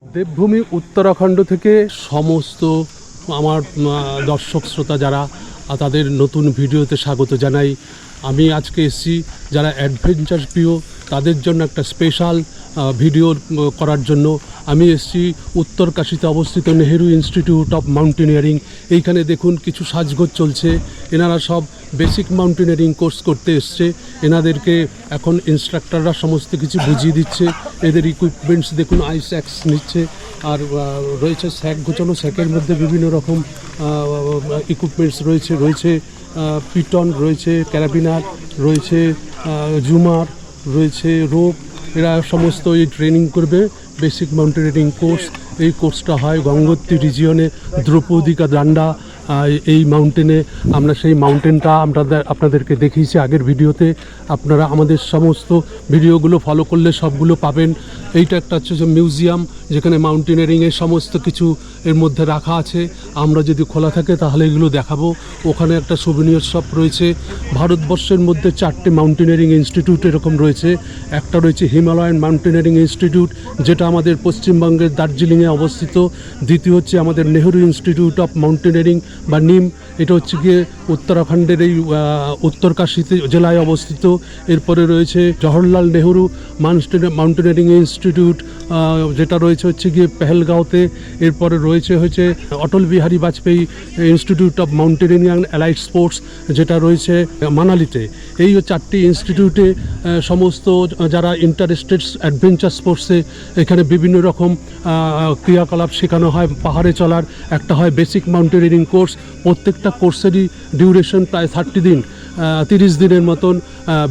দেবভূমি উত্তরাখণ্ড থেকে সমস্ত আমার দর্শক শ্রোতা যারা তাদের নতুন ভিডিওতে স্বাগত জানাই। আমি আজকে এসেছি যারা অ্যাডভেঞ্চার প্রিয় তাদের জন্য একটা স্পেশাল ভিডিও করার জন্য। আমি এসেছি উত্তরকাশীতে অবস্থিত নেহেরু ইনস্টিটিউট অফ মাউন্টেনিয়ারিং। এইখানে দেখুন কিছু সাজগোজ চলছে। এনারা সব বেসিক মাউন্টেনিয়ারিং কোর্স করতে এসছে। এনাদেরকে এখন ইনস্ট্রাক্টররা সমস্ত কিছু বুঝিয়ে দিচ্ছে। এদের ইকুইপমেন্টস দেখুন, আইস অ্যাক্স নিচ্ছে, আর রয়েছে স্যাক গোছানো, স্যাকের মধ্যে বিভিন্ন রকম ইকুইপমেন্টস রয়েছে পিটন রয়েছে, ক্যারাবিনার রয়েছে, জুমার রয়েছে, রোপ। এরা সমস্ত এই ট্রেনিং করবে বেসিক মাউন্টেনিয়ারিং কোর্স। এই কোর্সটা হয় গঙ্গোত্রী রিজিয়নে দ্রৌপদিকা দান্ডা এই মাউন্টেনে। আমরা সেই মাউন্টেনটা আপনাদেরকে দেখিয়েছি আগের ভিডিওতে। আপনারা আমাদের সমস্ত ভিডিওগুলো ফলো করলে সবগুলো পাবেন। এইটা একটা হচ্ছে যে মিউজিয়াম, যেখানে মাউন্টেনিয়ারিংয়ের সমস্ত কিছু এর মধ্যে রাখা আছে। আমরা যদি খোলা থাকে তাহলে এগুলো দেখাবো। ওখানে একটা সুভিনিয়ার শপ রয়েছে। ভারতবর্ষের মধ্যে 4টে মাউন্টেনিয়ারিং ইনস্টিটিউট এরকম রয়েছে। একটা রয়েছে হিমালয়ান মাউন্টেনিয়ারিং ইনস্টিটিউট, যেটা আমাদের পশ্চিমবঙ্গের দার্জিলিংয়ে অবস্থিত। দ্বিতীয় হচ্ছে আমাদের নেহেরু ইনস্টিটিউট অফ মাউন্টেনিয়ারিং বা নিম, এটা হচ্ছে গিয়ে উত্তরাখণ্ডের এই উত্তরকাশী জেলায় অবস্থিত। এরপরে রয়েছে জওহরলাল নেহেরু মাউন্টেনিয়ারিং ইনস্টিটিউট, যেটা রয়েছে হচ্ছে গিয়ে পেহেলগাঁওতে। এরপরে রয়েছে Atal Bihari Vajpayee institute of mountaineering and allied sports, যেটা রয়েছে মানালিতে। এই 4টি ইনস্টিটিউটে সমস্ত যারা ইন্টারেস্টেড অ্যাডভেঞ্চার স্পোর্টসে, এখানে বিভিন্ন রকম ক্রিয়াকলাপ শেখানো হয়। পাহাড়ে চলার একটা হয় বেসিক মাউন্টেনিয়ারিং কোর্স। প্রত্যেকটা কোর্সেরই ডিউরেশন প্রায় 30 দিনের মতন।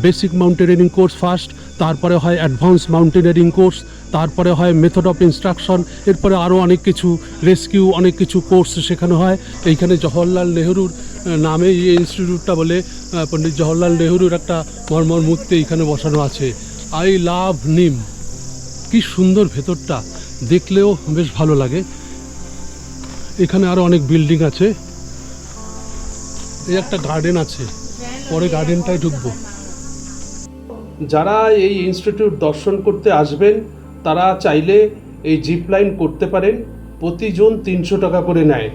বেসিক মাউন্টেনিয়ারিং কোর্স ফার্স্ট, তারপরে হয় অ্যাডভান্স মাউন্টেনিয়ারিং কোর্স, তারপরে হয় মেথড অফ ইনস্ট্রাকশন, এরপরে আরও অনেক কিছু রেস্কিউ, অনেক কিছু কোর্স শেখানো হয়। এইখানে জওহরলাল নেহেরুর নামে এই ইনস্টিটিউটটা বলে পণ্ডিত জওহরলাল নেহেরুর একটা মর্মর মূর্তি এইখানে বসানো আছে। আই লাভ নিম। কি সুন্দর ভেতরটা, দেখলেও বেশ ভালো লাগে। এখানে আরও অনেক বিল্ডিং আছে। এই একটা গার্ডেন আছে, পরে গার্ডেনটায় ঢুকবো। যারা এই ইনস্টিটিউট দর্শন করতে আসবেন তারা চাইলে এই জিপ লাইন করতে পারেন। প্রতিজন 300 টাকা করে নেয়।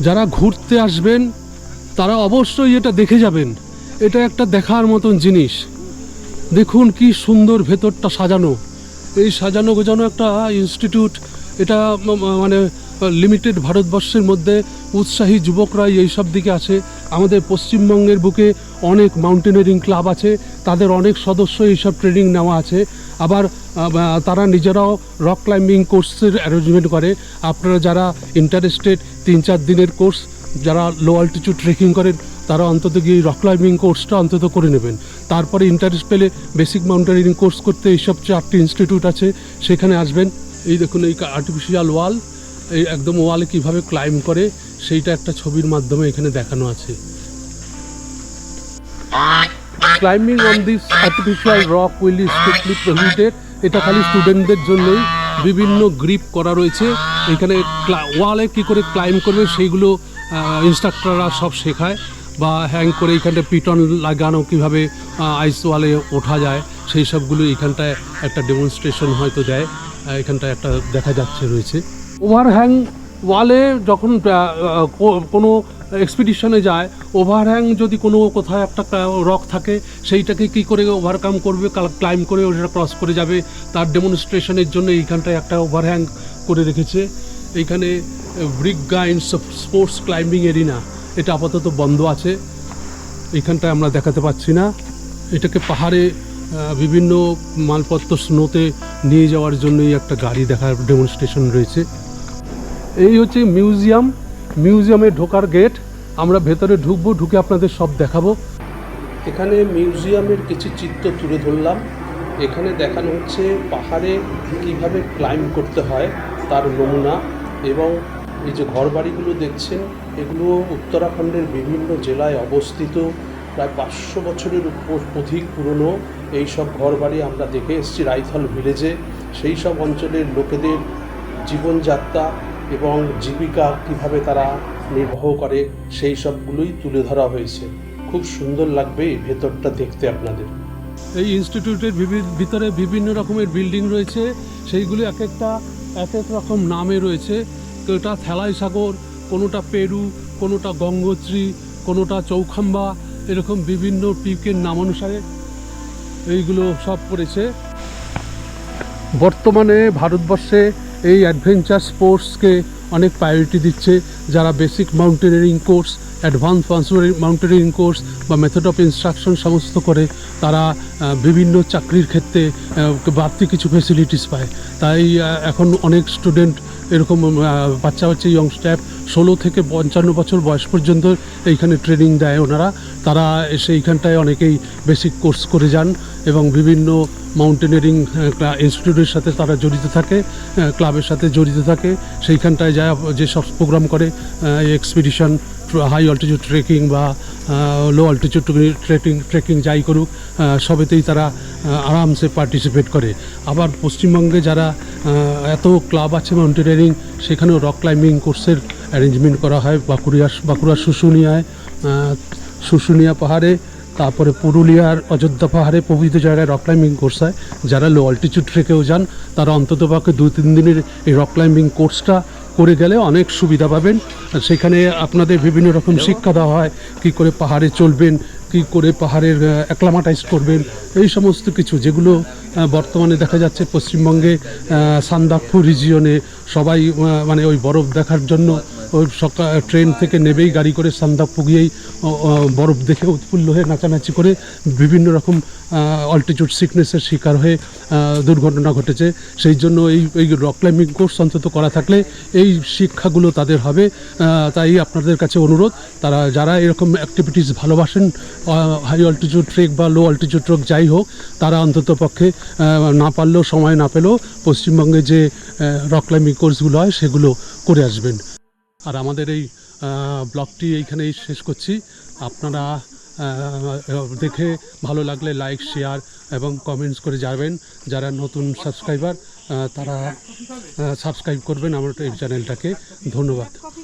যারা ঘুরতে আসবেন তারা অবশ্যই এটা দেখে যাবেন। এটা একটা দেখার মতন জিনিস। দেখুন কি সুন্দর ভেতরটা সাজানো। এই সাজানো গোজানো একটা ইনস্টিটিউট। এটা মানে লিমিটেড ভারতবর্ষের মধ্যে উৎসাহী যুবকরাই এইসব দিকে আছে। আমাদের পশ্চিমবঙ্গের বুকে অনেক মাউন্টেনিয়ারিং ক্লাব আছে, তাদের অনেক সদস্য এইসব ট্রেনিং নেওয়া আছে। আবার তারা নিজেরাও রক ক্লাইম্বিং কোর্সের অ্যারেঞ্জমেন্ট করে। আপনারা যারা ইন্টারেস্টেড 3-4 দিনের কোর্স, যারা লো অল্টিটিউড ট্রেকিং করেন, তারা অন্তত গিয়ে রক ক্লাইম্বিং কোর্সটা অন্তত করে নেবেন। তারপরে ইন্টারেস্ট পেলে বেসিক মাউন্টেনিয়ারিং কোর্স করতে এইসব 4টি ইনস্টিটিউট আছে, সেখানে আসবেন। এই দেখুন এই আর্টিফিশিয়াল ওয়াল, এই একদম ওয়ালে কীভাবে ক্লাইম্ব করে সেইটা একটা ছবির মাধ্যমে এখানে দেখানো আছে। Climbing on this artificial rock will be strictly prohibited. এটা খালি স্টুডেন্টদের জন্যই। বিভিন্ন গ্রিপ করা রয়েছে এখানে। ওয়ালে কী করে ক্লাইম্ব করবে সেইগুলো ইনস্ট্রাক্টররা সব শেখায়। বা হ্যাং করে এইখানটা পিটন লাগানো, কীভাবে আইস ওয়ালে ওঠা যায় সেই সবগুলো এইখানটায় একটা ডেমনস্ট্রেশন হয়তো দেয়। এখানটায় একটা দেখা যাচ্ছে রয়েছে। ওভারহ্যাং ওয়ালে যখন কোনো এক্সপিডিশনে যায়, ওভারহ্যাং যদি কোনো কোথায় একটা রক থাকে, সেইটাকে কী করে ওভারকাম করবে, ক্লাইম্ব করে ওটা ক্রস করে যাবে, তার ডেমনস্ট্রেশনের জন্য এইখানটায় একটা ওভারহ্যাং করে রেখেছে। এইখানে ব্রিক গাইন্স স্পোর্টস ক্লাইম্বিং এরিনা, এটা আপাতত বন্ধ আছে, এইখানটায় আমরা দেখাতে পাচ্ছি না। এটাকে পাহাড়ে বিভিন্ন মালপত্র স্নোতে নিয়ে যাওয়ার জন্যই একটা গাড়ি দেখার ডেমনস্ট্রেশন রয়েছে। এই হচ্ছে মিউজিয়াম। মিউজিয়ামে ঢোকার গেট। আমরা ভেতরে ঢুকবো, ঢুকে আপনাদের সব দেখাবো। এখানে মিউজিয়ামের কিছু চিত্র তুলে ধরলাম। এখানে দেখানো হচ্ছে পাহাড়ে কীভাবে ক্লাইম্ব করতে হয় তার নমুনা। এবং এই যে ঘরবাড়িগুলো দেখছেন, এগুলো উত্তরাখণ্ডের বিভিন্ন জেলায় অবস্থিত। প্রায় 500 বছরের অধিক পুরনো এই সব ঘরবাড়ি আমরা দেখে এসেছি রাইথল ভিলেজে। সেই সব অঞ্চলের লোকেদের জীবনযাত্রা এবং জীবিকা কিভাবে তারা নির্বাহ করে সেই সবগুলোই তুলে ধরা হয়েছে। খুব সুন্দর লাগবে এই ভেতরটা দেখতে আপনাদের। এই ইনস্টিটিউটের ভিতরে বিভিন্ন রকমের বিল্ডিং রয়েছে, সেইগুলি এক এক রকম নামে রয়েছে। কোনোটা থেলাই সাগর, কোনোটা পেরু, কোনোটা গঙ্গোত্রী, কোনোটা চৌখাম্বা, এরকম বিভিন্ন পিকের নাম অনুসারে এইগুলো সব পড়েছে। বর্তমানে ভারতবর্ষে এই অ্যাডভেঞ্চার স্পোর্টসকে অনেক প্রায়োরিটি দিচ্ছে। যারা basic mountaineering course, advance mountaineering course বা মেথড অফ ইনস্ট্রাকশন সমস্ত করে, তারা বিভিন্ন চাকরির ক্ষেত্রে বাড়তি কিছু ফেসিলিটিস পায়। তাই এখন অনেক স্টুডেন্ট এরকম বাচ্চা ইয়ং স্টাফ 16 থেকে 55 বছর বয়স পর্যন্ত এইখানে ট্রেনিং দেয় ওনারা। তারা এসে এইখানটায় অনেকেই বেসিক কোর্স করে যান এবং বিভিন্ন মাউন্টেনিয়ারিং ইনস্টিটিউটের সাথে তারা জড়িত থাকে, ক্লাবের সাথে জড়িত থাকে। সেইখানটায় যা যেসব প্রোগ্রাম করে, এক্সপিডিশন, হাই অল্টিটিউড ট্রেকিং বা লো অল্টিটিউড ট্রেকিং যাই করুক, সবেতেই তারা আরামসে পার্টিসিপেট করে। আবার পশ্চিমবঙ্গে যারা এত ক্লাব আছে মাউন্টেনিয়ারিং, সেখানেও রক ক্লাইম্বিং কোর্সের অ্যারেঞ্জমেন্ট করা হয়। বাঁকুড়ার শুশুনিয়া পাহাড়ে, তারপরে পুরুলিয়ার অযোধ্যা পাহাড়ে প্রভৃতি জায়গায় রক ক্লাইম্বিং কোর্স হয়। যারা লো অল্টিটিউড ট্রেকেও যান, তারা অন্ততপক্ষে 2-3 দিনের এই রক ক্লাইম্বিং কোর্সটা করে গেলে অনেক সুবিধা পাবেন। সেখানে আপনাদের বিভিন্ন রকম শিক্ষা দেওয়া হয়, কী করে পাহাড়ে চলবেন, কী করে পাহাড়ের অ্যাক্লামাটাইজ করবেন, এই সমস্ত কিছু যেগুলো বর্তমানে দেখা যাচ্ছে পশ্চিমবঙ্গে সান্দাকফু রিজিয়নে সবাই মানে ওই বরফ দেখার জন্য ওই সকাল ট্রেন থেকে নেবেই গাড়ি করে সান্দাকফু গিয়েই বরফ দেখে উৎফুল্ল হয়ে নাচানাচি করে বিভিন্ন রকম অল্টিটিউড সিকনেসের শিকার হয়ে দুর্ঘটনা ঘটেছে। সেই জন্য এই রক ক্লাইম্বিং কোর্স অন্তত করা থাকলে এই শিক্ষাগুলো তাদের হবে। তাই আপনাদের কাছে অনুরোধ, তারা যারা এরকম অ্যাক্টিভিটিস ভালোবাসেন, হাই অল্টিটিউড ট্রেক বা লো অল্টিটিউড ট্রেক যাই হোক, তারা অন্তত পক্ষে না পারলেও সময় না পেলেও পশ্চিমবঙ্গে যে রক ক্লাইম্বিং কোর্সগুলো হয় সেগুলো করে আসবেন। আর আমাদের এই ব্লগটি এইখানেই শেষ করছি। আপনারা দেখে ভালো লাগলে লাইক, শেয়ার এবং কমেন্টস করে যাবেন। যারা নতুন সাবস্ক্রাইবার তারা সাবস্ক্রাইব করবেন আমার এই চ্যানেলটাকে। ধন্যবাদ।